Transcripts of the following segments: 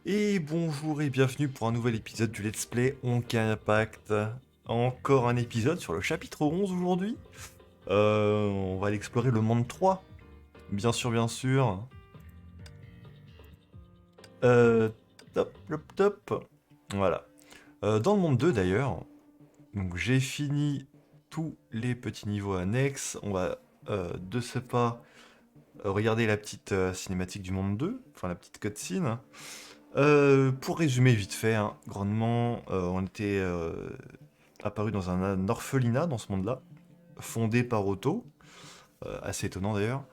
Et bonjour et bienvenue pour un nouvel épisode du Let's Play Honkai Impact. Encore un épisode sur le chapitre 11 aujourd'hui. On va aller explorer le monde 3. Bien sûr, bien sûr. Euh, top, top, top. Voilà. Dans le monde 2 d'ailleurs, donc j'ai fini tous les petits niveaux annexes. On va de ce pas regarder la petite cinématique du monde 2, enfin la petite cutscene. Pour résumer vite fait, hein, grandement, on était apparu dans un orphelinat dans ce monde-là, fondé par Otto, assez étonnant d'ailleurs.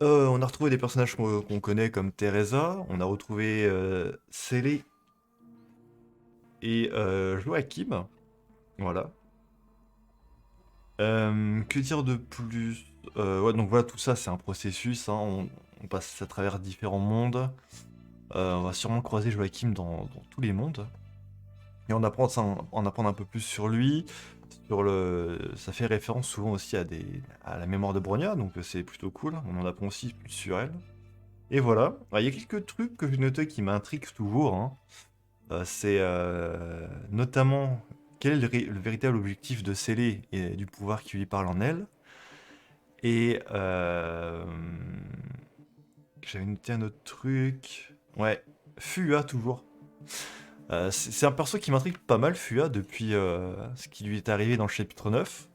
On a retrouvé des personnages qu'on connaît comme Teresa, on a retrouvé Célé et Joachim, voilà. Que dire de plus? Ouais, donc voilà, tout ça c'est un processus, hein, on passe à travers différents mondes. On va sûrement croiser Joachim dans tous les mondes. Et en apprendre un peu plus sur lui. Ça fait référence souvent aussi à la mémoire de Bronya, donc c'est plutôt cool. On en apprend aussi plus sur elle. Et voilà. Alors, il y a quelques trucs que j'ai notés qui m'intriguent toujours, hein. C'est notamment quel est le véritable objectif de Célé et du pouvoir qui lui parle en elle. Et j'avais noté un autre truc. Ouais, Fua toujours. C'est un perso qui m'intrigue pas mal, Fua, depuis ce qui lui est arrivé dans le chapitre 9.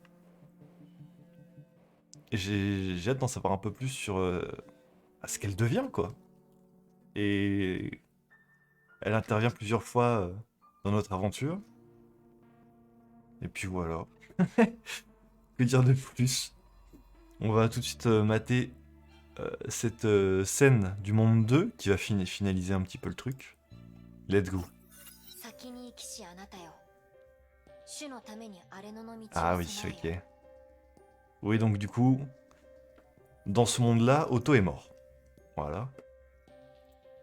Et j'ai hâte d'en savoir un peu plus sur ce qu'elle devient, quoi. Et elle intervient plusieurs fois dans notre aventure. Et puis voilà. Que dire de plus? On va tout de suite mater cette scène du monde 2 qui va finaliser un petit peu le truc. Let's go. Ah oui, ok. Oui, donc du coup, dans ce monde-là, Otto est mort. Voilà.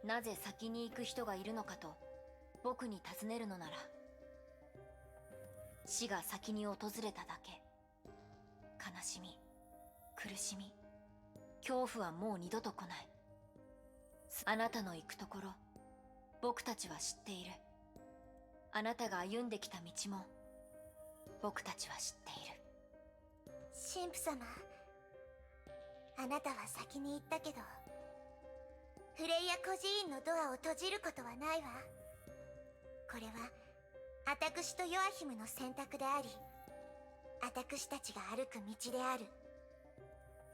なぜ先に行く人がいるのかと僕に尋ねるのなら死が先に訪れただけ。悲しみ、苦しみ、恐怖はもう二度と来ない。あなたの行くところ僕たちは知っている。あなたが歩んできた道も僕たちは知っている。神父様、あなたは先に行ったけどフレイヤ孤児院のドアを閉じることはないわ。これは私とヨアヒムの選択であり、私たちが歩く道である。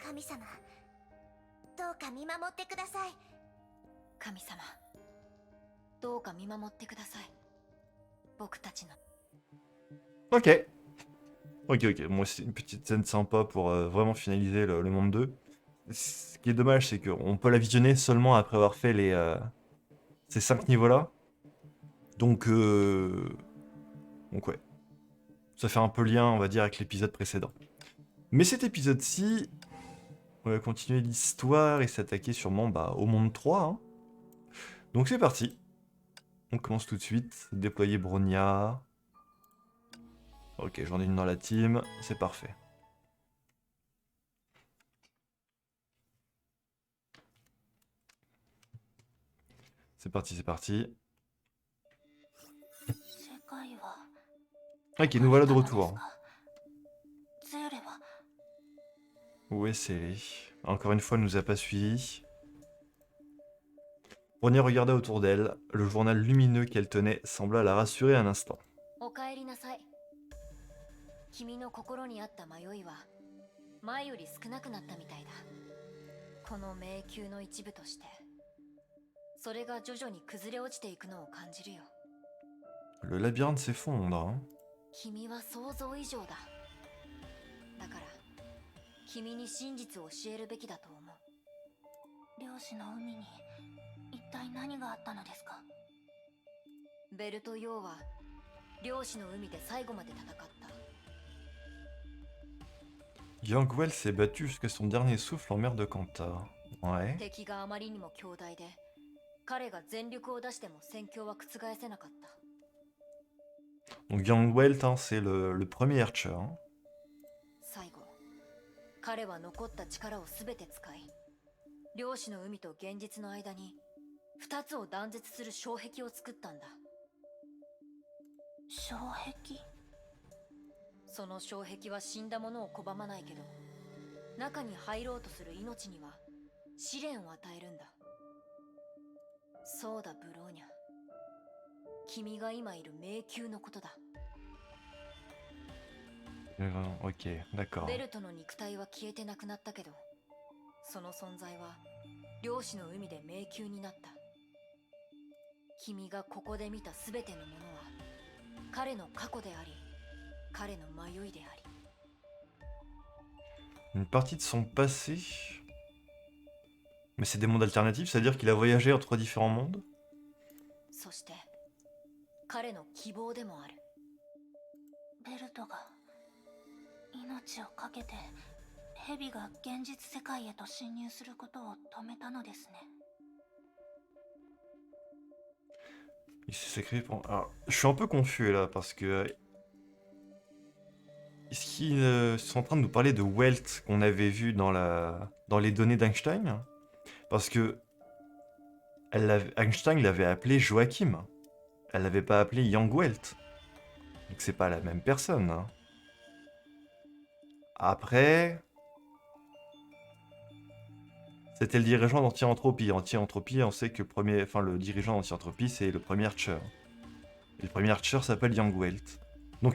神様、どうか見守ってください。神様、どうか見守ってください。僕たちの。 Ok. Ok, ok. Moi, c'est une petite scène sympa pour vraiment finaliser le monde 2. Ce qui est dommage, c'est qu'on peut la visionner seulement après avoir fait ces 5 niveaux-là. Donc, donc ouais. Ça fait un peu lien, on va dire, avec l'épisode précédent. Mais cet épisode-ci, on va continuer l'histoire et s'attaquer sûrement bah, au monde 3, hein. Donc c'est parti. On commence tout de suite. Déployer Bronya. Ok, j'en ai une dans la team. C'est parfait. C'est parti, c'est parti. Ok, nous voilà de retour. Où est Célé? Encore une fois, elle nous a pas suivis. Bronya regarda autour d'elle. Le journal lumineux qu'elle tenait sembla la rassurer un instant. おかえりなさい。君の心にあった迷いは前より少なくなったみたいだ。この迷宮の一部としてそれが徐々に崩れ落ちていくのを感じるよ。 Le labyrinthe s'effondre, hein. 君は想像以上だ。だから君に真実を教えるべきだと思う。漁師の海に一体何があったのですか？ベルト・ヨーは漁師の海で最後まで戦った。 Yangwell s'est battu jusqu'à son dernier souffle en mer de Kanta. Ouais. 敵があまりにも強大で彼が全力を出しても戦況は覆せなかった。 Donc Yangwell, hein, c'est le premier Archer, hein. 最後彼は残った力を全て使い漁師の海と現実の間に2つを断絶する障壁を作ったんだ。障壁。その障壁は死んだ者を拒まないけど、中に入ろうとする命には試練を与えるんだ。そうだブローニャ、君が今いる迷宮のことだ。Ok, d'accord. ベルトの肉体は消えてなくなったけど、その存在は漁師の海で迷宮になった。君がここで見た全てのものは彼の過去であり、彼の迷いであり。 Une partie de son passé. Mais c'est des mondes alternatifs, c'est-à-dire qu'il a voyagé entre différents mondes? そして彼の希望でもある。ベルトが命を懸けて蛇が現実世界へと侵入することを止めたのですね。Il s'est sacrifié pour... Alors, je suis un peu confus là, parce que... Est-ce qu'ils sont en train de nous parler de Welt qu'on avait vu dans les données d'Einstein? Parce que... Einstein l'avait appelé Joachim. Elle l'avait pas appelé Young Welt. Donc c'est pas la même personne. Hein. Après... C'était le dirigeant d'Anti-Entropie. Anti-Entropie, on sait que le dirigeant d'Anti-Entropie, c'est le premier Archer. Et le premier Archer s'appelle Young Welt. Donc,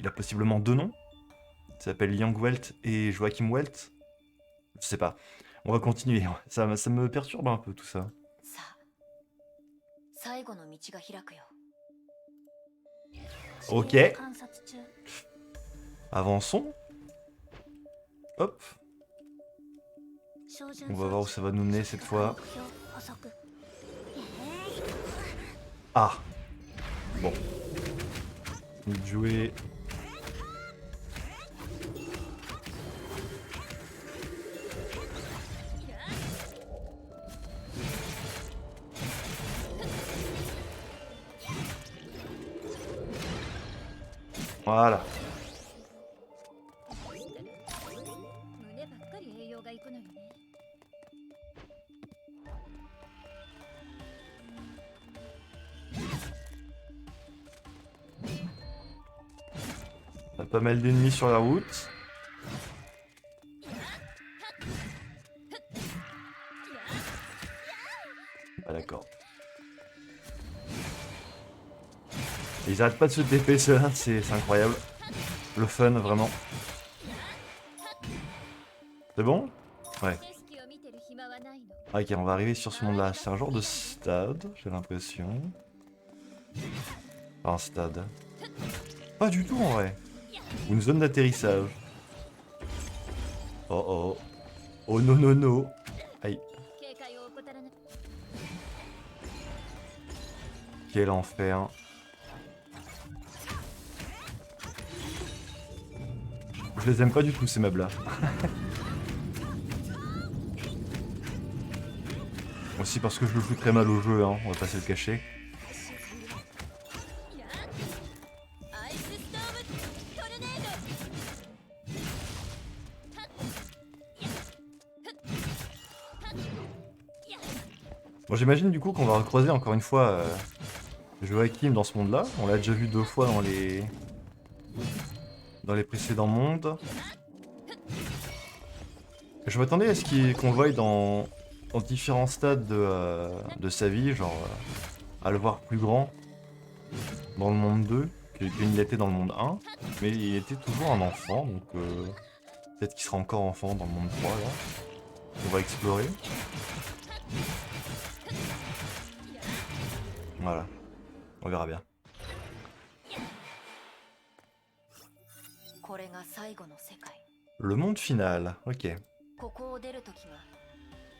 il a possiblement deux noms. Il s'appelle Young Welt et Joachim Welt. Je sais pas. On va continuer. Ça me perturbe un peu tout ça. さあ、最後の道が開くよ。 Ok. 観察中。 Avançons. Hop. On va voir où ça va nous mener cette fois. Ah. Bon. Fini de jouer. Voilà. 胸ばっかり栄養がいくのよね。 On a pas mal d'ennemis sur la route. Ah d'accord. Et ils arrêtent pas de se TP ceux-là, c'est incroyable. Le fun vraiment. C'est bon? Ouais. Ah, ok, on va arriver sur ce monde-là. C'est un genre de stade, j'ai l'impression. Enfin, un stade. Pas du tout en vrai. Ou une zone d'atterrissage. Oh oh. Oh non non non. Aïe. Quel enfer. Je les aime pas du tout ces meubles là. Aussi parce que je le joue très mal au jeu, hein, on va pas se le cacher. Bon, j'imagine du coup qu'on va recroiser encore une fois Joachim dans ce monde-là. On l'a déjà vu 2 fois dans les précédents mondes. Je m'attendais à ce qu'on le voie dans différents stades de sa vie, genre à le voir plus grand dans le monde 2 qu'il était dans le monde 1. Mais il était toujours un enfant, donc peut-être qu'il sera encore enfant dans le monde 3 là. On va explorer. Voilà, on verra bien. これが最後の世界。 Le monde final, ok. ここを出るときが、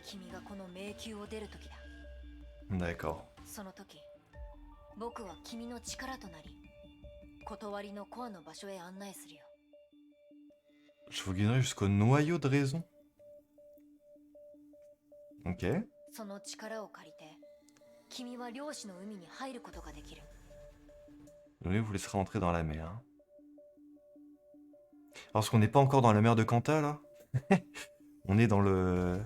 君がこの迷宮を出るときだ。 D'accord. その時、僕は君の力となり、断りのコアの場所へ案内するよ。 Je vous guiderai jusqu'au noyau de raison. Ok. その力を借りて、君は漁師の海に入ることができる。 Oui, vous laisserez entrer dans la mer. Parce qu'on n'est pas encore dans la mer de Kanta là. On est dans le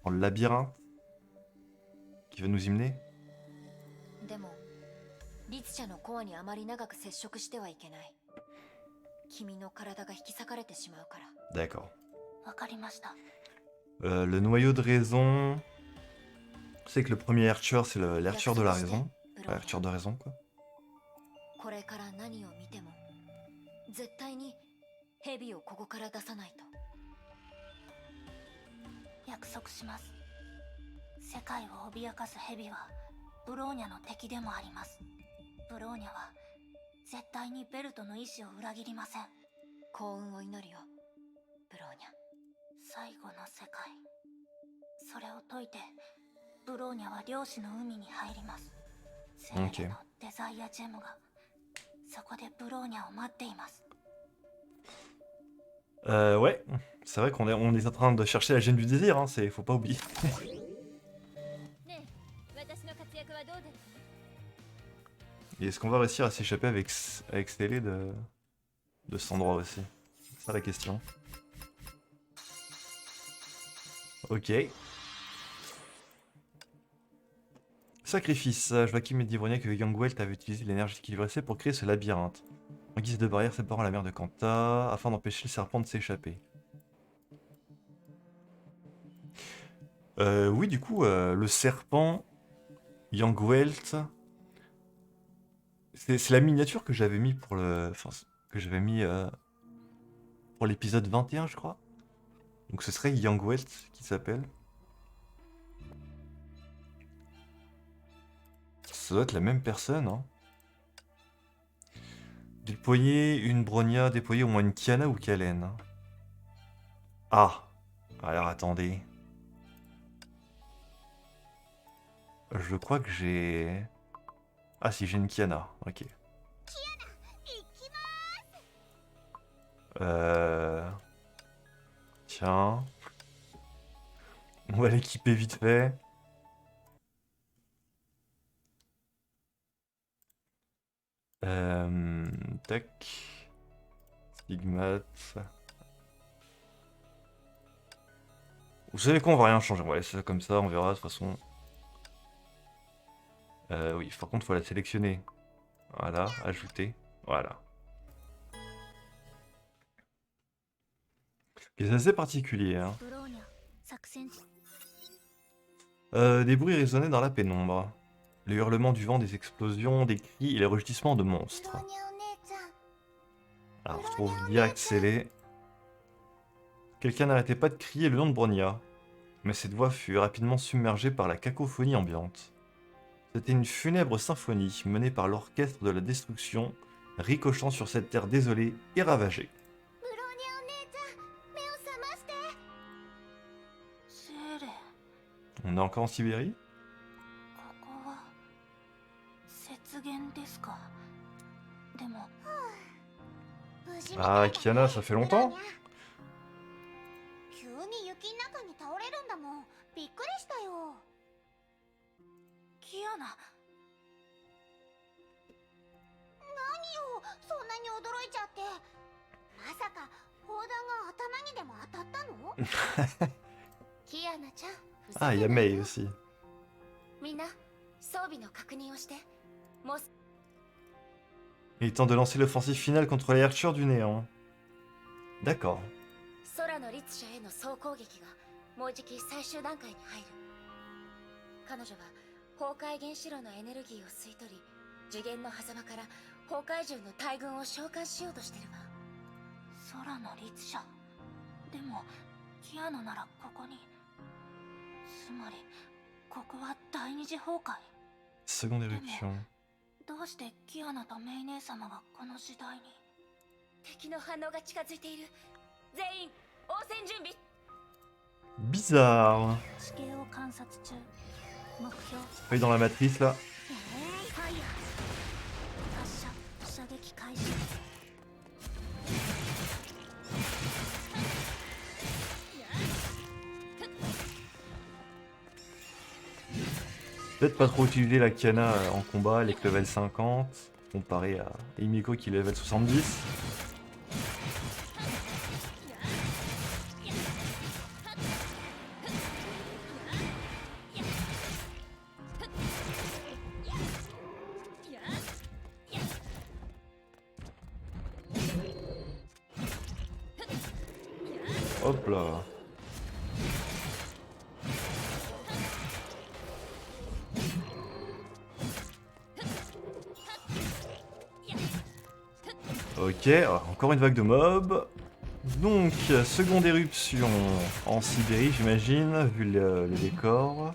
labyrinthe qui va nous y mener. でも律者のコアにあまり長く接触してはいけない。君の体が引き裂かれてしまうから。 D'accord. わかりました。 Le noyau de raison. C'est que le premier Archer, c'est l'Archer de la raison. Archer de raison, quoi. これから何を見ても絶対にヘビをここから出さないと。約束します。世界を脅かすヘビはブローニャの敵でもあります。ブローニャは絶対にベルトの意志を裏切りません。幸運を祈るよ、ブローニャ。最後の世界、それを解いてブローニャは漁師の海に入ります。セレネのデザイアジェムがそこでブローニャを待っています。 Ouais, c'est vrai on est en train de chercher la gemme du désir, hein, faut pas oublier. Et est-ce qu'on va réussir à s'échapper avec Célé de cet endroit aussi? C'est ça la question. Ok. Sacrifice. Joachim et Divonia que Youngwelt avait utilisé l'énergie qu'il lui restait pour créer ce labyrinthe, en guise de barrière séparant la mer de Kanta, afin d'empêcher le serpent de s'échapper. Oui, du coup, le serpent, Youngwelt, c'est la miniature que j'avais mis pour le... Enfin, que j'avais mis pour l'épisode 21, je crois. Donc ce serait Youngwelt qui s'appelle. Ça doit être la même personne, hein. Déployer une Bronya, déployer au moins une Kiana ou Kalen. Ah, alors attendez. Je crois que j'ai... Ah si, j'ai une Kiana, ok. Tiens. On va l'équiper vite fait. Tac. Stigmate. Vous savez quoi, on va rien changer, on va laisser ça comme ça, on verra de toute façon. Oui, par contre, il faut la sélectionner. Voilà, ajouter. Voilà. C'est assez particulier, hein. Des bruits résonnaient dans la pénombre. Les hurlements du vent, des explosions, des cris et les rugissements de monstres. Alors, on retrouve direct scellé. Quelqu'un n'arrêtait pas de crier le nom de Bronya, mais cette voix fut rapidement submergée par la cacophonie ambiante. C'était une funèbre symphonie menée par l'orchestre de la destruction, ricochant sur cette terre désolée et ravagée. On est encore en Sibérie? Ah, Kiana, ça fait longtemps? Ah, il y a Mei aussi. Il est temps de lancer l'offensive finale contre les Archers du néant. D'accord. Seconde éruption. Bizarre. Oui, dans la matrice là. Peut-être pas trop utiliser la Kiana en combat, elle est que level 50, comparé à Emiko qui est level 70. Hop là. Ok, encore une vague de mobs. Donc, seconde éruption en Sibérie, j'imagine, vu le décor.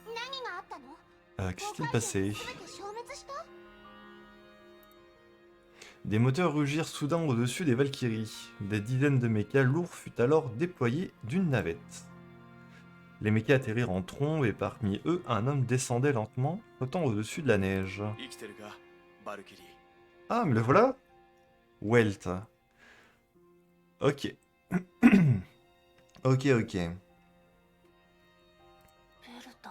何があったの？ Qu'est-ce qui s'est passé? 全て消滅した？ Des moteurs rugirent soudain au-dessus des Valkyries. Des dizaines de mechas lourds furent alors déployés d'une navette. Les mechas atterrirent en trombe et parmi eux, un homme descendait lentement, flottant au-dessus de la neige. 生きてるかバルキリー Ah, mais le voilà! Welt. Ok. Ok, ok. ベルト、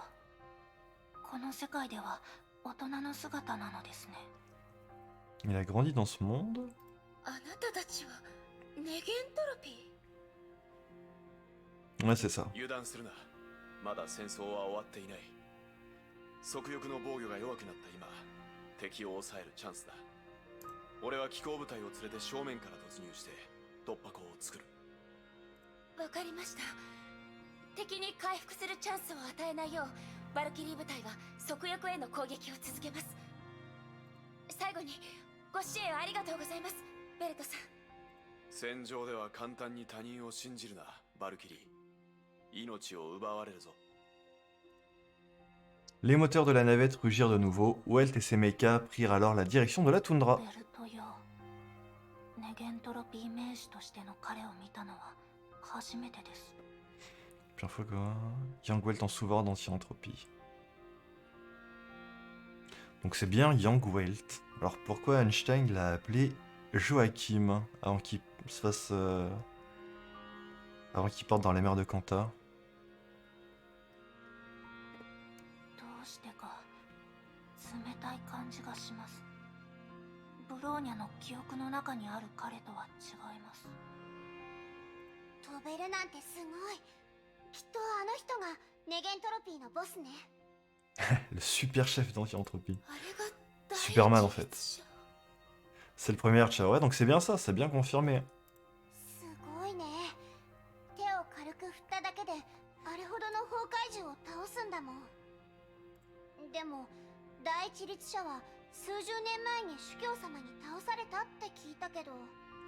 この世界では大人の姿なのですね。 Il a grandi dans ce monde? あなたたちはネゲントロピ Ouais, c'est ça. 油断するなまだ戦争は終わっていない側翼の防御が弱くなった今敵を抑えるチャンスだ俺は機甲部隊を連れて正面から突入して突破口を作るー。わかりました。敵に回復するチャンスを与えないようバルキリー部隊は側翼への攻撃を続けます。最後にご支援ありがとうございます、ベルトさん。戦場では簡単に他人を信じるなバルキリー命を奪われるぞ Les moteurs de la navette rugirent de nouveau. Welt et ses mechas prirent alors la direction de la toundra. ベルトよ、ネゲントロピー名士としての彼を見たのは初めてです。 Première fois que Yang Welt en souverain d'anti-entropie. Donc c'est bien Yang Welt. Alors pourquoi Einstein l'a appelé Joachim avant qu'il se fasse... avant qu'il parte dans les mers de Kanta? どうしてか冷たい感じがします。ブローニャの記憶の中にある彼とは違います。飛べるなんてすごい。きっとあの人がネゲントロピーのボスね。 Le super chef d'anti-entropie. あれが第一 Superman en fait. 列車。 C'est le premier Archer. Ouais, donc c'est bien ça, c'est bien confirmé. すごいね。手を軽く振っただけであれほどの崩壊獣を倒すんだもん。でも第一律者は数十年前に主教様に倒されたって聞いたけど。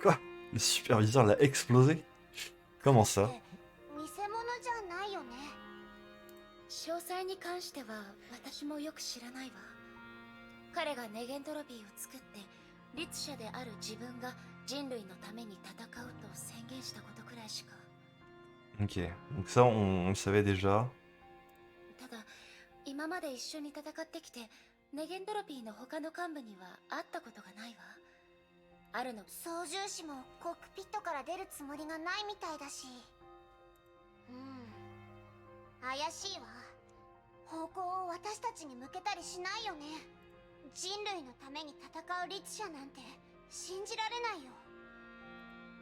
Quoi? Le superviseur l'a explosé? Comment ça? 偽物じゃないよね。詳細に関しては私もよく知らないわ。彼がネゲントロピーを作って律者である自分が人類のために戦うと宣言したことくらいしか。 Ok, donc ça on le savait déjà. ただ今まで一緒に戦ってきてネゲントロピーの他の幹部には会ったことがないわ。あるの操縦士もコックピットから出るつもりがないみたいだし。怪しいわ。方向を私たちに向けたりしないよね。人類のために戦う律者なんて信じられないよ。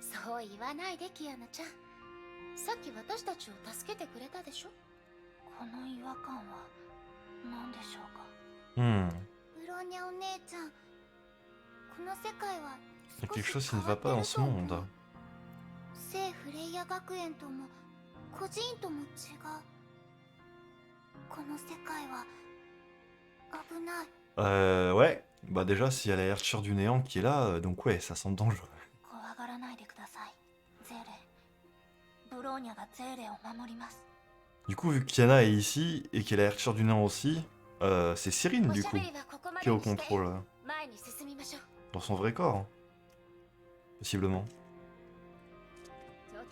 そう言わないでキアナちゃん。さっき私たちを助けてくれたでしょ。この違和感は何でしょうか。 Hmm. ブローニャお姉ちゃん、この世界は Il y a quelque chose qui ne va pas dans ce monde. 聖フレイヤ学園とも孤児院とも違う。この世界は危ない。 Ouais. Bah déjà, s'il y a la Archer du néant qui est là, donc ouais, ça semble dangereux. 怖がらないでください、ゼーレ。ブローニャがゼーレを守ります。 Du coup, vu que Kiana est ici, et qu'il y a la Archer du néant aussi, c'est Cyrine du coup, qui est au contrôle, 前に進みましょう。 dans son vrai corps. Possiblement.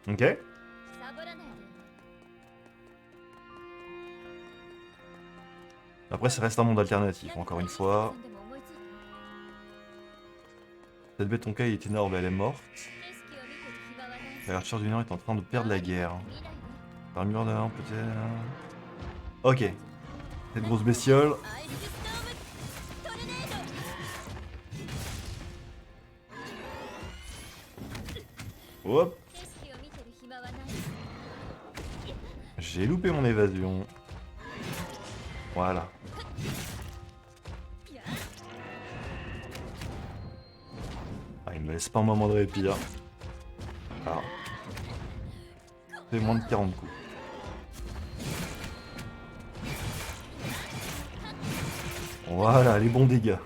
Ok. サボらないで。 Après, ça reste un monde alternatif, encore une fois. Cette bête en cas est énorme, elle est morte. La Archer du néant est en train de perdre la guerre. Par mur de 1 peut-être... Ok. Cette grosse bestiole. Hop. J'ai loupé mon évasion. Voilà. Ah, il me laisse pas un moment de répit, hein. Alors. C'est moins de 40 coups. Voilà, les bons dégâts.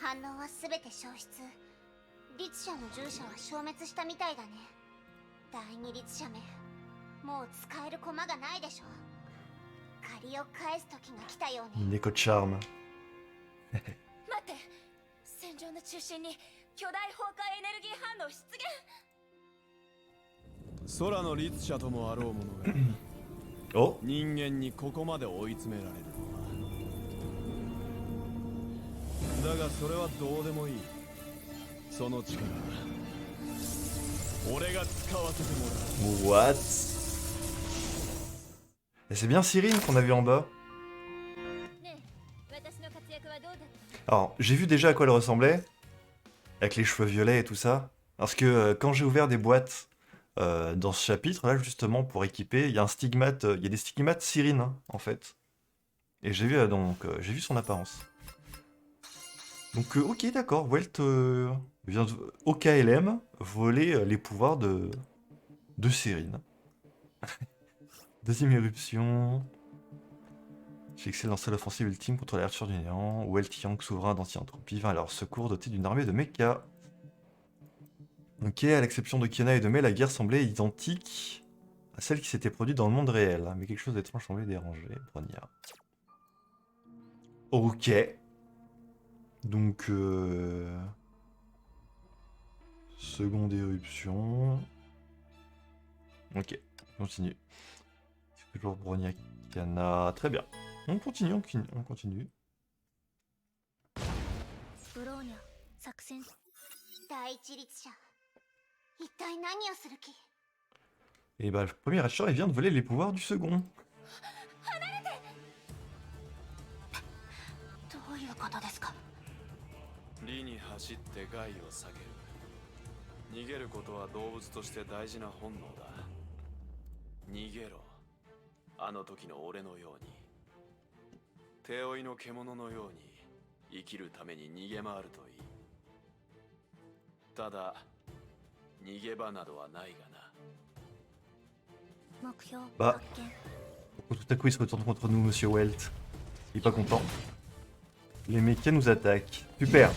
反応は全て消失。律者の従者は消滅したみたいだね。第二律者め、もう使える駒がないでしょ。借りを返す時が来たようね。 Neko de charme. 待って、戦場の中心に巨大崩壊エネルギー反応出現。空の律者ともあろうものが Oh, 人間にここまで追い詰められるのは。だがそれはどうでもいい。その力俺が使わせてもらう。 what? Et c'est bien Cyrine qu'on a vu en bas. ねえ、私の活躍はどうだった？ Alors, j'ai vu déjà à quoi elle ressemblait, avec les cheveux violets et tout ça. Parce que quand j'ai ouvert des boîtes dans ce chapitre, là justement, pour équiper, il y a un stigmate, il y a des stigmates Cyrine, hein, en fait. Et j'ai vu j'ai vu son apparence. Donc ok, d'accord, Welt vient au KLM voler les pouvoirs de Cyrine. Deuxième éruption. J'excelle dans seule offensive ultime contre la Arthur du néant. Welt Yang, souverain d'Anti-Entropie, vint à leur secours doté d'une armée de mechas. Ok, à l'exception de Kiana et de Mei, la guerre semblait identique à celle qui s'était produite dans le monde réel. Mais quelque chose d'étrange semblait déranger Bronya. Ok. Donc, seconde éruption. Ok, on continue. C'est toujours Bronya, Kiana. Très bien. On continue, on continue. ブローニャ、作戦。第一律者、一体何をする気？ Et bah, le premier Hatcher, il vient de voler les pouvoirs du second. どういうことですか？理に走って害を避ける。逃げることは動物として大事な本能だ。逃げろ。あの時の俺のように。手負いの獣のように生きるために逃げ回るといい。ただ、逃げ場などはないがな。目標 Bah. 発見。 Tout à coup, il se retourne contre nous, Monsieur Welt. Il est pas content. Les mechas nous attaquent. Super.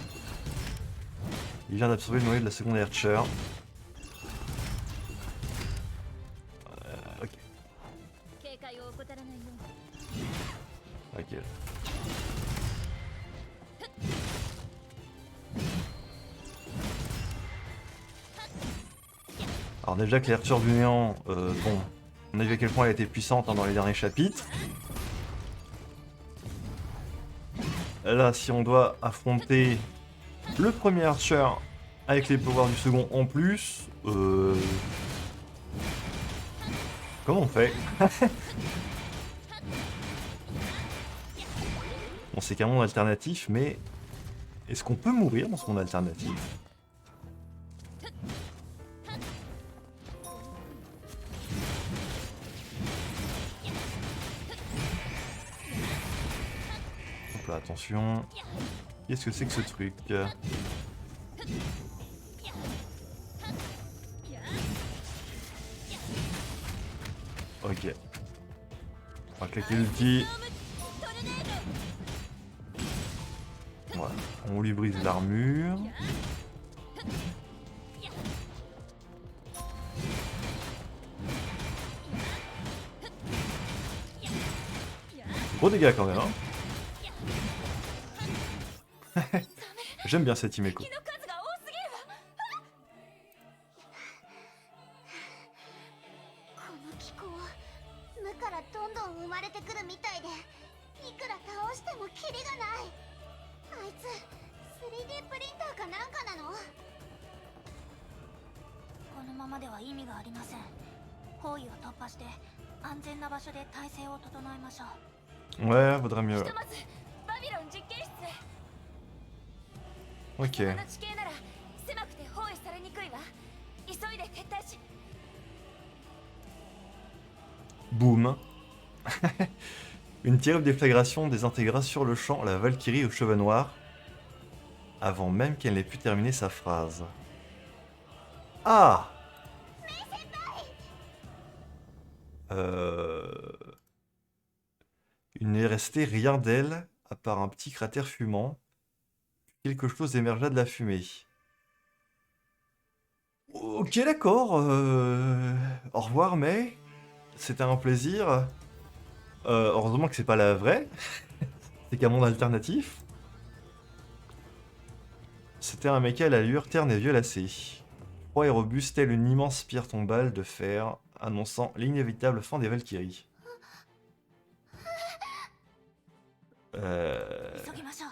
Il vient d'absorber le noyau de la seconde Archer. Ok. 警戒を怠らないように。 Ok. Alors déjà que les Archers du néant, bon, on a vu à quel point elle était puissante hein, dans les derniers chapitres. Là, si on doit affronter le premier Archer avec les pouvoirs du second en plus, comment on fait? Bon, c'est qu'un monde alternatif, mais est-ce qu'on peut mourir dans ce monde alternatif? Hop là, attention. Qu'est-ce que c'est que ce truc? Ok. On va claquer l'ulti. Voilà. On lui brise l'armure. Gros dégâts quand même, hein. J'aime bien cette Himeko. 敵の数が多すぎるわ。この気候、無からどんどん生まれてくるみたいで、いくら倒してもキリがない。あいつ 3D プリンターかなんかなの？このままでは意味がありません。包囲を突破して安全な場所で態勢を整えましょう。 Ouais, vaudrait mieux. ひとまずバビロン実験室へ。 Ok. この地形なら狭くて包囲されにくいわ。急いで撤退し。 Boum. Une terrible déflagration désintégra sur le champ la Valkyrie aux cheveux noirs. avant même qu'elle n'ait pu terminer sa phrase. Ah! Il n'est resté rien d'elle, à part un petit cratère fumant. Quelque chose émergea de la fumée. Ok, d'accord. Au revoir, mais c'était un plaisir. Heureusement que c'est pas la vraie. C'est qu'un monde alternatif. C'était un mecha à l'allure terne et violacée. Froid et robuste tel une immense pierre tombale de fer, annonçant l'inévitable fin des Valkyries. 急ぎましょう。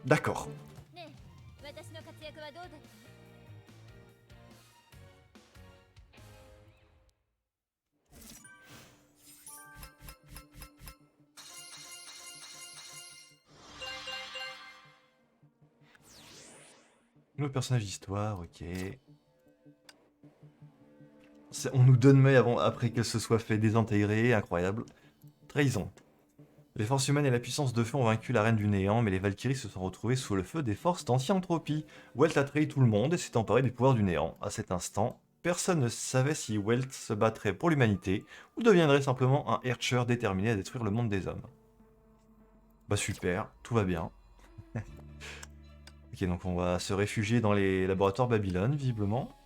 D'accord. ねえ、私の活躍はどうだった？ Le personnage d'histoire, ok. On nous donne Mei après qu'elle se soit fait désintégrer, incroyable. Trahison. Les forces humaines et la puissance de feu ont vaincu la reine du néant, mais les Valkyries se sont retrouvées sous le feu des forces d'anti-entropie. Welt a trahi tout le monde et s'est emparé des pouvoirs du néant. À cet instant, personne ne savait si Welt se battrait pour l'humanité ou deviendrait simplement un Herrscher déterminé à détruire le monde des hommes. Bah super, tout va bien. Ok, donc on va se réfugier dans les laboratoires Babylone, visiblement.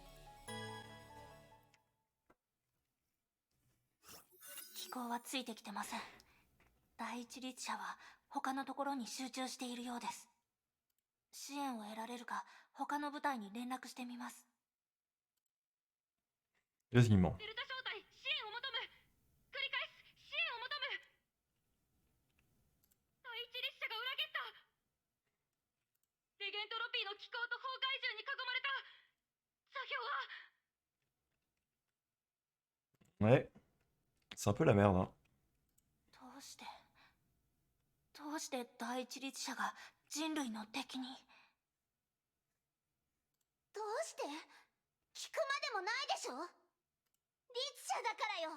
気候はついてきてません。第一律者は他のところに集中しているようです。支援を得られるか他の部隊に連絡してみます。 Quasiment. デルタ小隊支援を求む。繰り返す支援を求む。第一律者が裏切った。レゲントロピーの気候と崩壊獣に囲まれた。作業は Ouais, c'est un peu la merde, hein. どうして第一律者が人類の敵に？どうして？聞くまでもないでしょ。律者だからよ。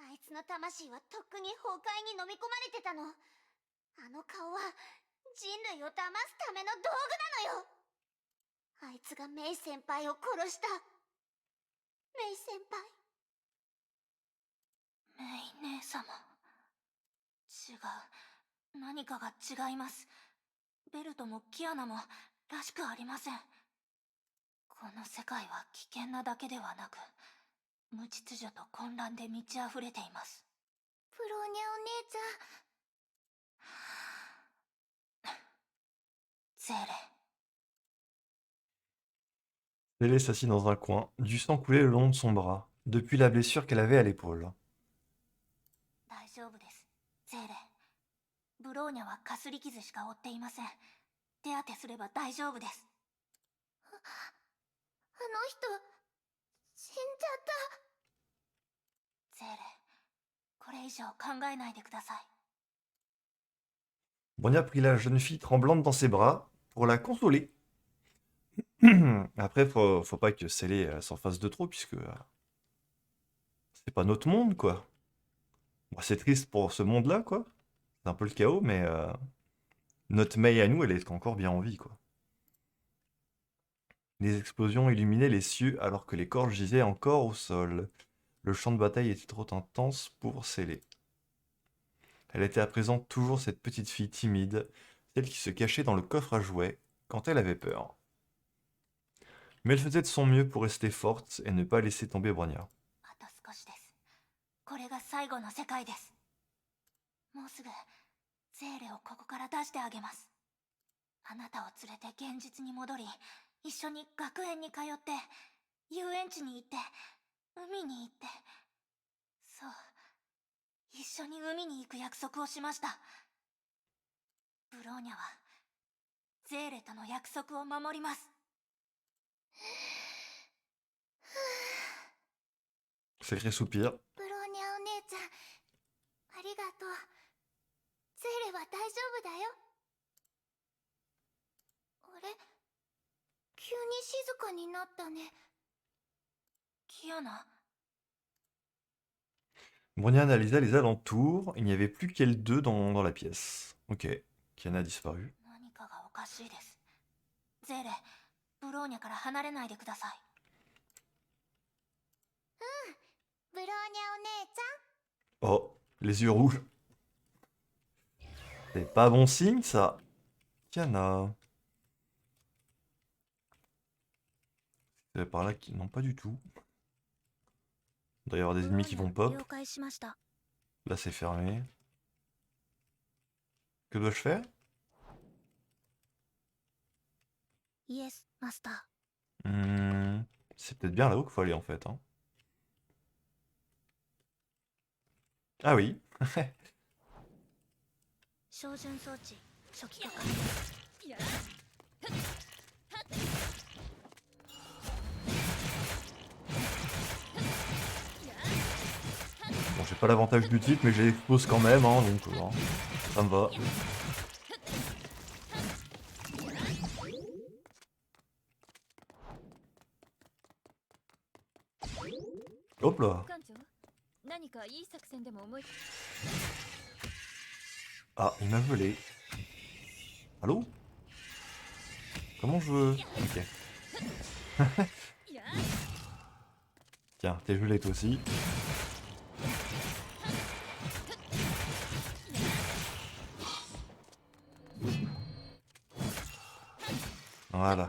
あいつの魂はとっくに崩壊に飲み込まれてたの。あの顔は人類を騙すための道具なのよ。あいつがメイ先輩を殺した。メイ先輩。メイ姉様。違う。何かが違います。ベルトもキアナもらしくありません。この世界は危険なだけではなく、無秩序と混乱で満ち溢れています。ブローニャお姉ちゃん。ゼーレ。 Elle s'assit dans un coin, du sang coulait le long de son bras, depuis la blessure qu'elle avait à l'épaule. 大丈夫です、ゼーレ。ブローニャはかすり傷しか負っていません。手当てすれば大丈夫です。あの人、死んじゃった。ゼーレ、これ以上考えないでください。 Bronya prit la jeune fille tremblante dans ses bras pour la consoler. Après, faut pas que Célé s'en fasse de trop, puisque c'est pas notre monde, quoi. Bon, c'est triste pour ce monde-là, quoi. C'est un peu le chaos, mais notre Mei à nous, elle est encore bien en vie, quoi. Les explosions illuminaient les cieux alors que les corps gisaient encore au sol. Le champ de bataille était trop intense pour Célé. Elle était à présent toujours cette petite fille timide, celle qui se cachait dans le coffre à jouets quand elle avait peur. Mais elle faisait de son mieux pour rester forte et ne pas laisser tomber Bronya. あと少しです。これが最後の世界です。もうすぐゼーレをここから出してあげます。あなたを連れて現実に戻り、一緒に学園に通って、遊園地に行って、海に行って、そう、一緒に海に行く約束をしました。ブローニャはゼーレとの約束を守ります。 Sacré soupir. ブローニャお姉ちゃん、ありがとう。ゼーレは大丈夫だよ。あれ、急に静かになったね。キアナ。Bronya analysa les alentours. Il n'y avait plus qu'elles deux dans la pièce. Ok. Kiana a disparu. 何かがおかしいです。ゼーレ、ブローニャから離れないでください。ブローニャお姉ち Oh, les yeux rouges. C'est pas bon signe, ça. Kiana. C'est par là qu'ils... Non, pas du tout. Il doit y avoir des ennemis qui vont pop. 了解しました。 Là, c'est fermé. Que dois-je faire? イエス、マスター。 C'est peut-être bien là-haut qu'il faut aller en fait. Hein. Ah oui. 照準装置、初期許可。 Bon, j'ai pas l'avantage du titre, mais j'ai l'expose quand même, hein, donc ça me va. Hop là. 艦長、何かいい作戦でも思い Ah, il m'a volé. Allô? Comment je veux? Ok. Tiens, t'es gelé toi aussi. Voilà.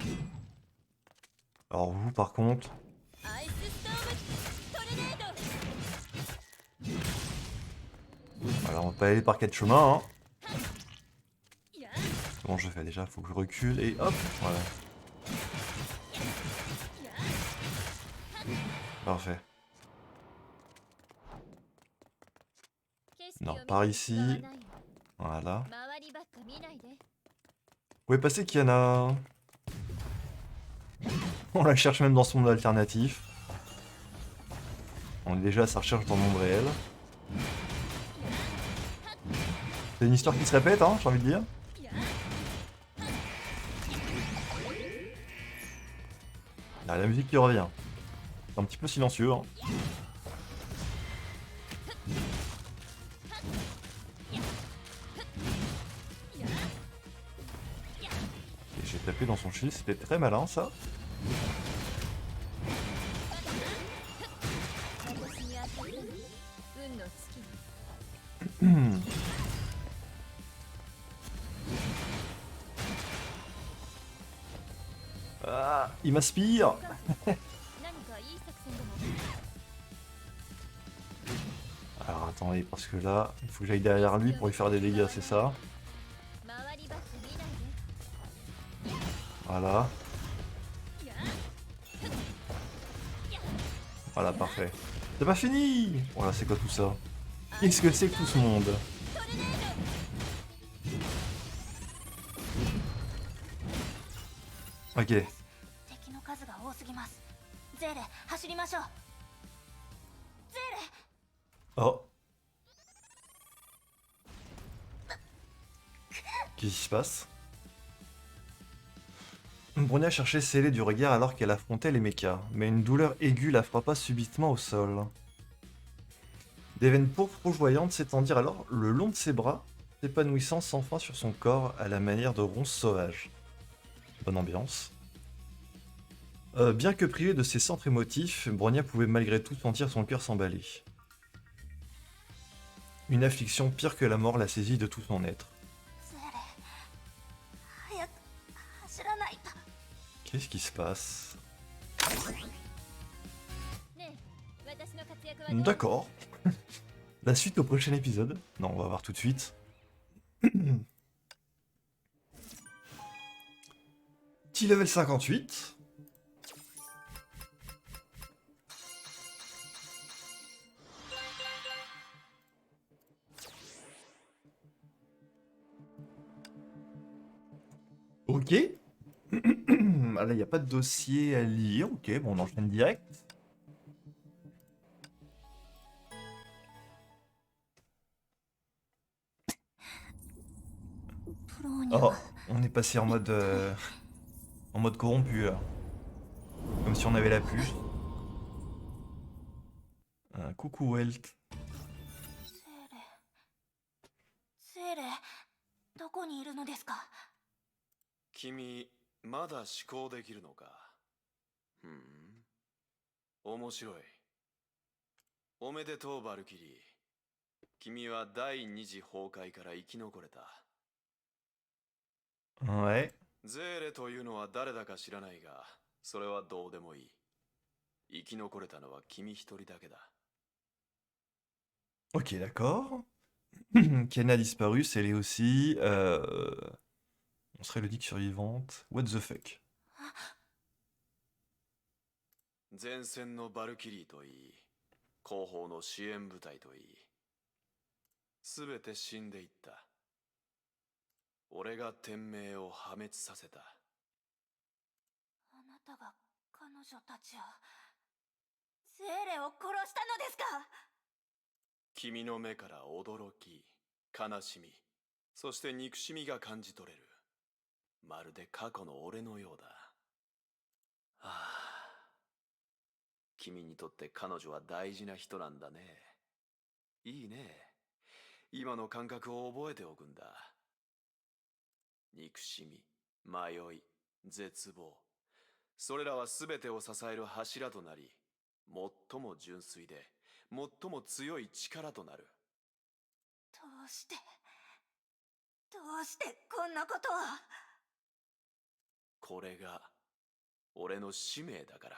Alors vous par contre... アイスストームトルネード Voilà, on va pas aller par quatre chemins. Hein. や Comment je fais déjà? Faut que je recule et hop, voilà. Parfait. Non, par ici. Voilà. 周りばっか見ないで Où est passé Kiana? On la cherche même dans son monde alternatif. On est déjà à sa recherche dans le monde réel. C'est une histoire qui se répète, hein, j'ai envie de dire. Il y a la musique qui revient. C'est un petit peu silencieux. Hein. Et j'ai tapé dans son shield, c'était très malin ça. 私に当たったの運の尽き Ah, il m'aspire. 艦長何かいい作戦でも Alors attendez, parce que là, il faut que j'aille derrière lui pour lui faire des dégâts, c'est ça? 周りばっか見ないで Voilà. Voilà, parfait. C'est pas fini! Voilà, c'est quoi tout ça? Qu'est-ce que c'est que tout ce monde? Ok. 敵の数が多すぎます。ゼーレ、走りましょう。ゼーレ、 Oh. Qu'est-ce qui se passe? Bronya cherchait scellé du regard alors qu'elle affrontait les mechas, mais une douleur aiguë la frappa subitement au sol. Des veines pourpres rougeoyantes s'étendirent alors le long de ses bras, s'épanouissant sans fin sur son corps à la manière de ronces sauvages. Bonne ambiance. Bien que privé de ses centres émotifs, Bronya pouvait malgré tout sentir son cœur s'emballer. Une affliction pire que la mort la saisit de tout son être. ゼーレ、早く走らないと。 Qu'est-ce qui se passe? ねえ私の活躍はどう D'accord. La suite au prochain épisode. Non, on va voir tout de suite. Petit level 58. Ok. Ah là, il n'y a pas de dossier à lire. Ok, bon, on enchaîne direct. Oh, on est passé en mode corrompu là. Comme si on avait la puce. Coucou Welt. ーレ、どこにいるのですか？君まだ思考できるのか。面白い。おめでとうバルキリー。君は第二次崩壊から生き残れた。 Ouais. ゼーレというのは誰だか知らないが、それはどうでもいい。生き残れたのは君一人だけだ。 Ok, d'accord. Ken a disparu, c'est aussi. On serait l'unique survivante. What the fuck? 前線のバルキリーといい、後方の支援部隊といい、すべて死んでいった。俺が天命を破滅させた。あなたが彼女たちを、ゼーレを殺したのですか？君の目から驚き、悲しみ、そして憎しみが感じ取れる。まるで過去の俺のようだ。はあ、君にとって彼女は大事な人なんだね。いいね。今の感覚を覚えておくんだ。憎しみ、迷い、絶望。それらは全てを支える柱となり、最も純粋で、最も強い力となる。どうしてこんなことを。これが俺の使命だから。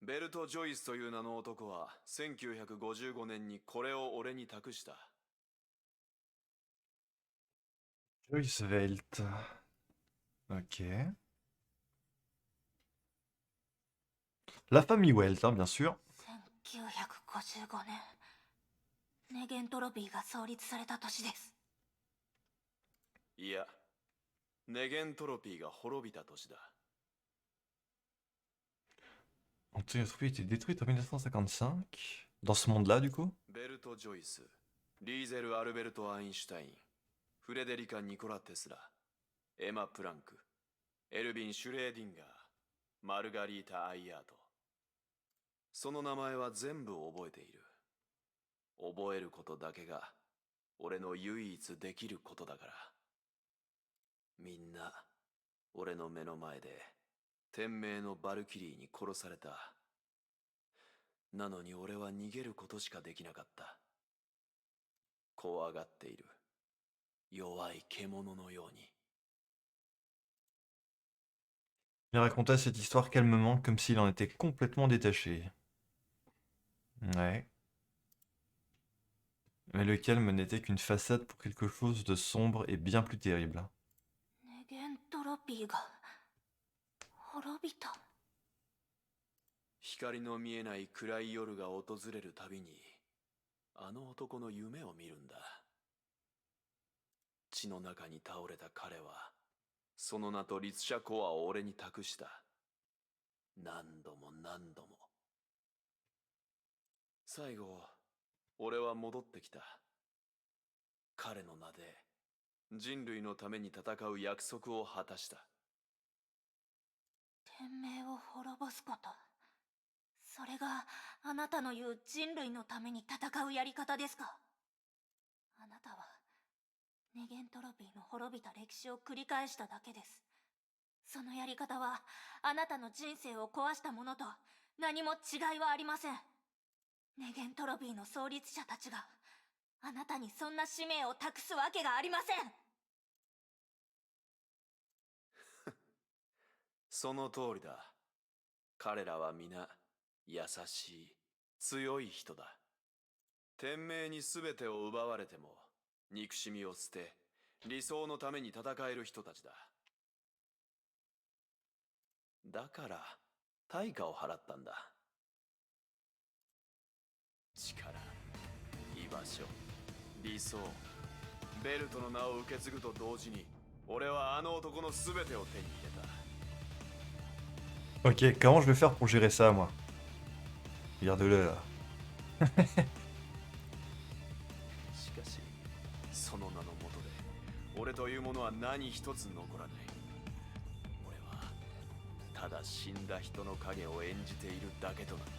ベルト・ジョイスという名の男は1955年にこれを俺に託した。 Joyce Velt. Ok. La famille Welt, hein, bien sûr. 1955年、ネゲントロピーが創立された年です。いや、ネゲントロピーが滅びた年だ。 Anthony Trophy a été détruite en 1955. Dans ce monde-là, du coup. ベルト・ジョイス、リーゼル・アルベルト・アインシュタイン、フレデリカ・ニコラ・テスラ、エマ・プランク、エルヴィン・シュレーディンガー、マルガリータ・アイヤート。その名前は全部覚えている。覚えることだけが俺の唯一できることだから。みんな俺の目の前で天命のバルキリーに殺された。なのに俺は逃げることしかできなかった。怖がっている。弱い獣のように。 Il racontait cette histoire calmement, comme s'il en était complètement détaché. Ouais. Mais le calme n'était qu'une façade pour quelque chose de sombre et bien plus terrible. ネゲントロピーが滅びた。光の見えない暗い夜が訪れるたびに、あの男の夢を見るんだ。血の中に倒れた彼は、その名と律者コアを俺に託した。何度も何度も。最後、俺は戻ってきた。彼の名で人類のために戦う約束を果たした。天命を滅ぼすこと、それがあなたの言う人類のために戦うやり方ですか？あなたはネゲントロピーの滅びた歴史を繰り返しただけです。そのやり方はあなたの人生を壊したものと何も違いはありません。ネゲントロピーの創立者たちがあなたにそんな使命を託すわけがありません。その通りだ。彼らは皆優しい、強い人だ。天命に全てを奪われても憎しみを捨て、理想のために戦える人たちだ。だから対価を払ったんだ。力、居場所、理想、ベルトの名を受け継ぐと同時に、俺はあの男の全てを手に入れた。 Ok, comment je vais faire pour gérer ça, moi? Regarde-le, là. しかし、その名の下で俺というものは何一つ残らない。俺はただ死んだ人の影を演じているだけとなった。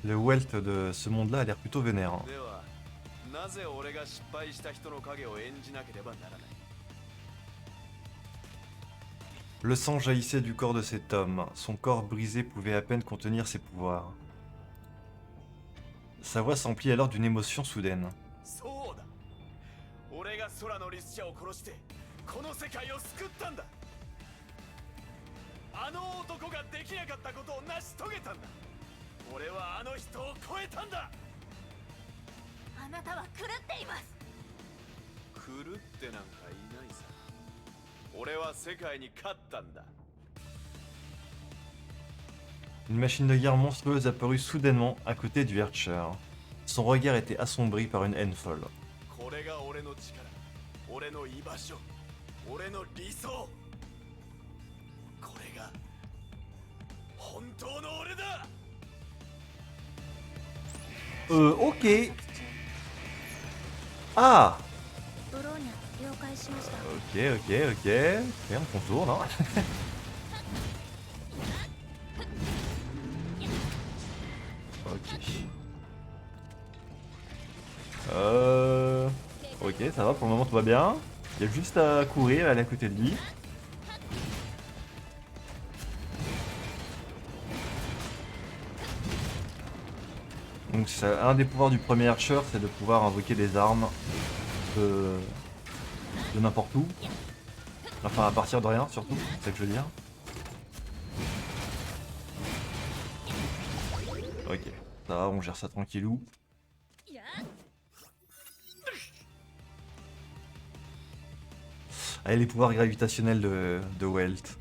Le Welt de ce monde-là a l'air plutôt vénère. Hein. ではなぜ俺が失敗した人の影を演じなければならない。 Le sang jaillissait du corps de cet homme. Son corps brisé pouvait à peine contenir ses pouvoirs. Sa voix s'emplit alors d'une émotion soudaine. そうだ、俺が空のリス者を殺してこの世界を救ったんだ。あの男ができなかったことを成し遂げたんだ。俺はあの人を超えたんだ。あなたは狂っています。狂ってなんかいないさ。俺は世界に勝ったんだ。 Une machine de guerre monstrueuse apparut soudainement à côté du Archer. Son regard était assombri par une haine folle. これが俺の力、俺の居場所、俺の理想。これが本当の俺だ。 Ok. Ah. ブローニャ了解しました。 Ok, ok, ok. Et on contourne, hein. Ok. Ok, ça va, pour le moment tout va bien. Il y a juste à courir, aller à côté de lui. Donc un des pouvoirs du premier Archer, c'est de pouvoir invoquer des armes de n'importe où. Enfin à partir de rien surtout, c'est ça que je veux dire. Ok, ça va, on gère ça tranquillou. Allez, les pouvoirs gravitationnels de Welt.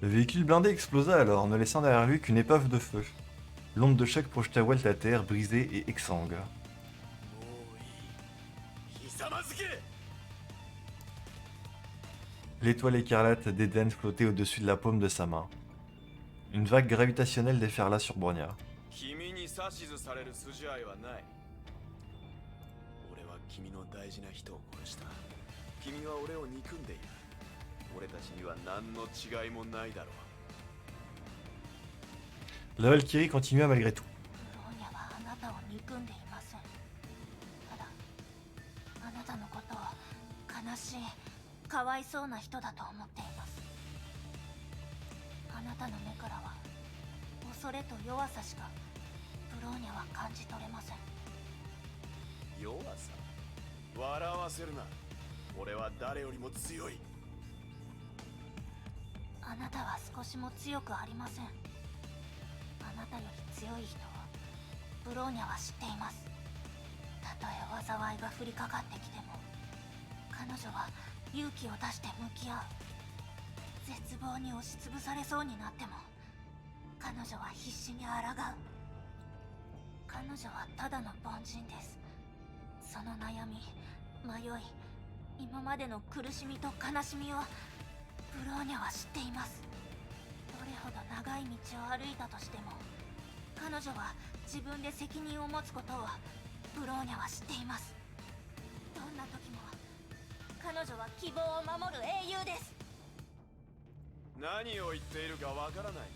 Le véhicule blindé explosa alors, ne laissant derrière lui qu'une épave de feu. L'onde de choc projeta Welt à terre, brisée et exsangue. もういい。ひざまずけ。 L'étoile écarlate d'Eden flottait au-dessus de la paume de sa main. Une vague gravitationnelle déferla sur Bronya. 君に指図される筋合いはない。俺は君の大事な人を殺した。君は俺を憎んでいる。俺たちには何の違いもないだろう。 La Valkyrie continua malgré tout. ブローニャはあなたを憎んでいません。ただあなたのことを悲しい、かわいそうな人だと思っています。あなたの目からは恐れと弱さしかブローニャは感じ取れません。弱さ？笑わせるな。俺は誰よりも強い。あなたは少しも強くありません。あなたより強い人をブローニャは知っています。たとえ災いが降りかかってきても彼女は勇気を出して向き合う。絶望に押しつぶされそうになっても彼女は必死に抗う。彼女はただの凡人です。その悩み、迷い、今までの苦しみと悲しみをブローニャは知っています。どれほど長い道を歩いたとしても彼女は自分で責任を持つことをブローニャは知っています。どんな時も彼女は希望を守る英雄です。何を言っているかわからない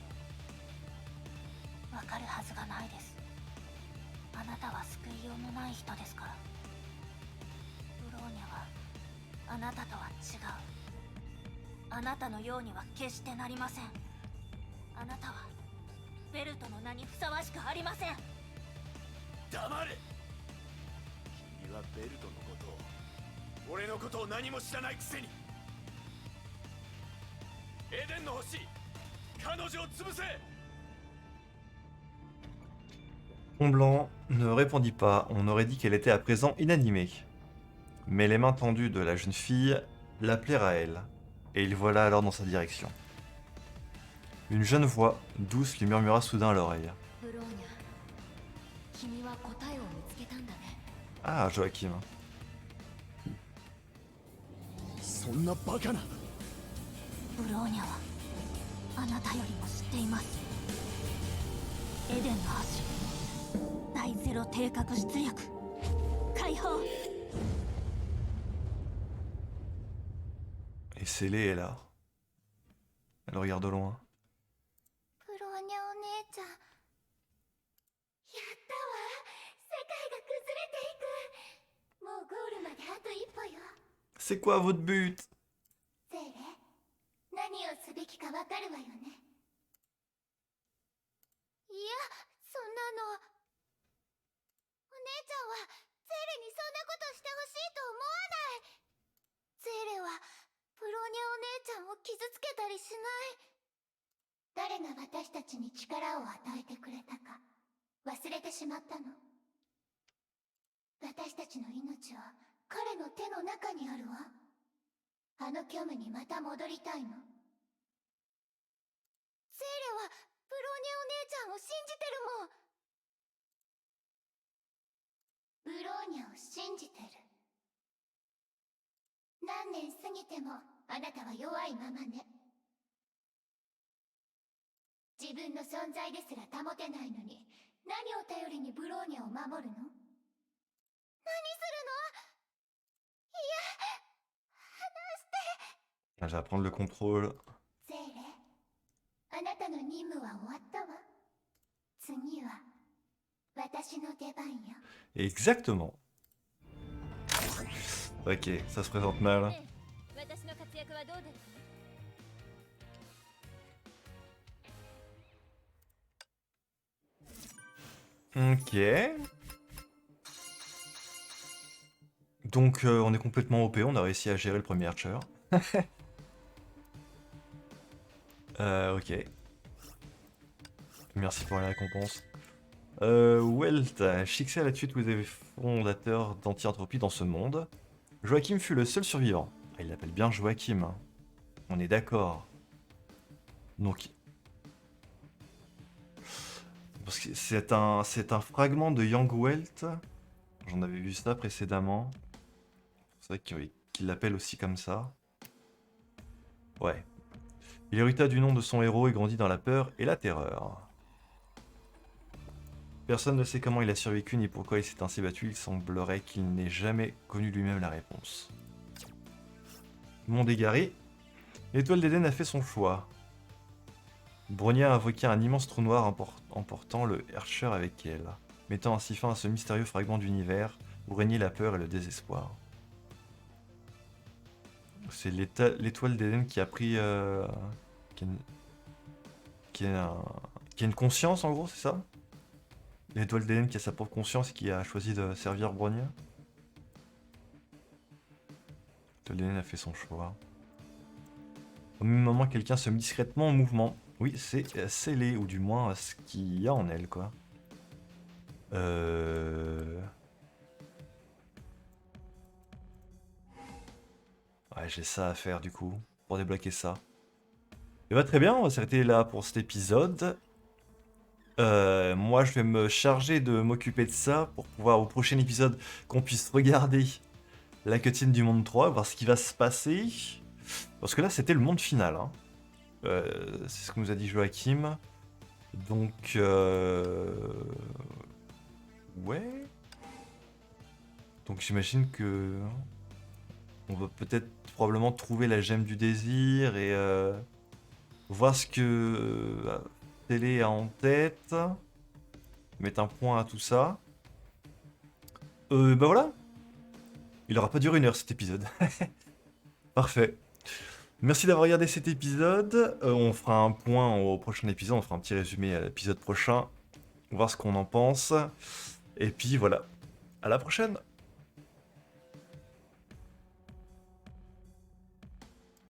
わかるはずがないです。あなたは救いようもない人ですから。ブローニャはあなたとは違う。あなたのようには決してなりません。あなたはベルトの名にふさわしくありません。な。黙れ。君はベルトのことを、俺のことを何も知らないくせに。エデンの星、彼女を潰せ。 Pont Blanc ne répondit pas, on aurait dit qu'elle était à présent inanimée. Mais les mains tendues de la jeune fille l'appelèrent à elle, et il vola alors dans sa direction. Une jeune voix douce lui murmura soudain à l'oreille. ブローニャ、君は答えを見つけたんだね。 Ah, Joachim. そんなバカな。ブローニャはあなたよりも知っています。エデンの星、大ゼロ定格出力解放。 Et Célé est là. Elle regarde de loin. ブローニャお姉ちゃん、C'est quoi votre but? セーレ、何をすべきかわかるわよね。いや、そんなの。お姉ちゃんはゼーレにそんなことしてほしいと思わない。ゼーレはブローニャお姉ちゃんを傷つけたりしない。誰が私たちに力を与えてくれたか忘れてしまったの。私たちの命は彼の手の中にあるわ。あの虚無にまた戻りたいの。ゼーレはブローニャお姉ちゃんを信じてるもん。ブローニャを信じてる。何年過ぎてもあなたは弱いままね。自分の存在ですら保てないのに、何を頼りにブローニャを守るの？何するの？いや、離して。 Ah, je vais prendre le contrôle. ゼーレ、あなたの任務は終わったわ。次は私の出番よ。 Exactement. Ok, ça se présente mal. 私の活躍はどうだった？ Ok. Donc on est complètement OP, on a réussi à gérer le premier Archer. Ok. Merci pour la récompense. Welt, Chixel a tué tous les fondateurs d'Anti-Entropie dans ce monde. Joachim fut le seul survivant. Ah, il l'appelle bien Joachim. Hein. On est d'accord. Donc... Parce que c'est un fragment de Young Welt. J'en avais vu ça précédemment. C'est vrai qu'il l'appelle aussi comme ça. Ouais. Il hérita du nom de son héros et grandit dans la peur et la terreur. Personne ne sait comment il a survécu ni pourquoi il s'est ainsi battu. Il semblerait qu'il n'ait jamais connu lui-même la réponse. Monde égaré. L'étoile d'Éden a fait son choix. Bronia a invoqué un immense trou noir emportant le Herrscher avec elle, mettant ainsi fin à ce mystérieux fragment d'univers où régnait la peur et le désespoir. C'est l'étoile d'Éden qui a pris... qui a une conscience en gros, c'est ça? L'étoile d'Éden qui a sa propre conscience et qui a choisi de servir Bronia. L'étoile d'Éden a fait son choix. Au même moment, quelqu'un se met discrètement en mouvement. Oui, c'est scellé, ou du moins ce qu'il y a en elle, quoi. Ouais, j'ai ça à faire, du coup, pour débloquer ça. Et bah très bien, on va s'arrêter là pour cet épisode. Moi, je vais me charger de m'occuper de ça pour pouvoir, au prochain épisode, qu'on puisse regarder la cutscene du monde 3, voir ce qui va se passer. Parce que là, c'était le monde final, hein. C'est ce que nous a dit Joachim. Donc, ouais. Donc j'imagine que on va peut-être probablement trouver la gemme du désir et voir ce que Télé a en tête. Mettre un point à tout ça. Bah voilà. Il aura pas duré 1 heure cet épisode. Parfait. Merci d'avoir regardé cet épisode. On fera un point au prochain épisode. On fera un petit résumé à l'épisode prochain. On va voir ce qu'on en pense. Et puis voilà. À la prochaine.